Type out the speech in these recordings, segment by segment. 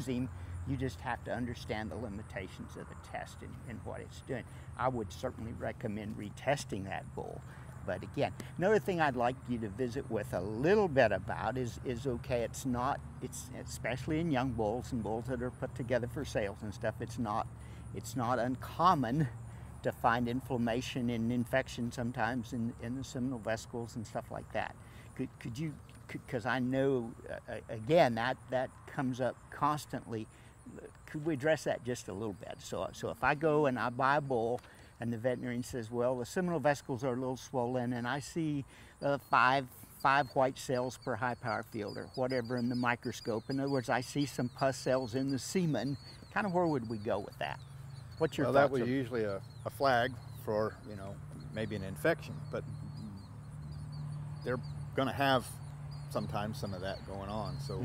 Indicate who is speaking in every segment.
Speaker 1: use him. You just have to understand the limitations of the test and what it's doing. I would certainly recommend retesting that bull. But again, another thing I'd like you to visit with a little bit about is okay, it's especially in young bulls and bulls that are put together for sales and stuff, it's not uncommon to find inflammation and infection sometimes in the seminal vesicles and stuff like that. Could you, because I know, again, that comes up constantly, could we address that just a little bit? So if I go and I buy a bull and the veterinarian says, well, the seminal vesicles are a little swollen and I see five white cells per high power field or whatever in the microscope. In other words, I see some pus cells in the semen. Kind of where would we go with that? What's your thoughts?
Speaker 2: Well, that was usually a flag for, you know, maybe an infection, but they're going to have sometimes some of that going on. So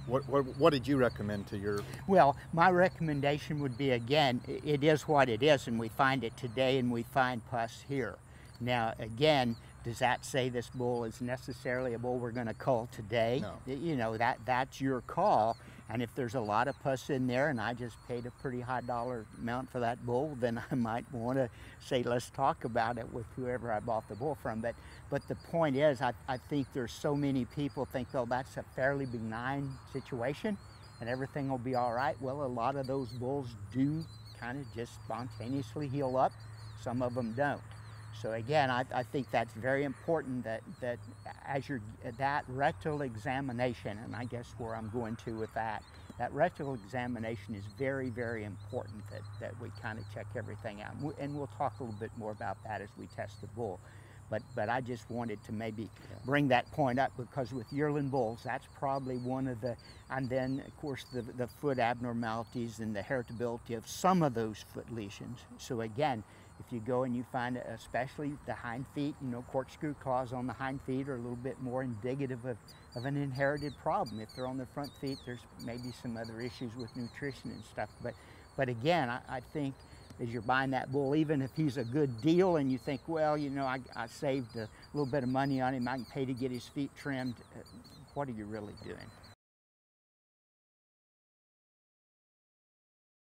Speaker 2: what did you recommend to your? Well,
Speaker 1: my recommendation would be, again, it is what it is, and we find it today and we find pus here. Now, again, does that say this bull is necessarily a bull we're going to cull today?
Speaker 2: No.
Speaker 1: You know, that's your call. And if there's a lot of pus in there and I just paid a pretty high dollar amount for that bull, then I might want to say, let's talk about it with whoever I bought the bull from. But the point is, I think there's so many people think, oh, that's a fairly benign situation and everything will be all right. Well, a lot of those bulls do kind of just spontaneously heal up. Some of them don't. So again, I think that's very important that as that rectal examination, and I guess where I'm going to with that rectal examination is very, very important that we kind of check everything out. And we'll talk a little bit more about that as we test the bull. But I just wanted to maybe bring that point up because with yearling bulls, that's probably one of the, and then of course the foot abnormalities and the heritability of some of those foot lesions. So again, if you go and you find, especially the hind feet, you know, corkscrew claws on the hind feet are a little bit more indicative of an inherited problem. If they're on the front feet, there's maybe some other issues with nutrition and stuff. But again, I think as you're buying that bull, even if he's a good deal and you think, well, you know, I saved a little bit of money on him, I can pay to get his feet trimmed, what are you really doing?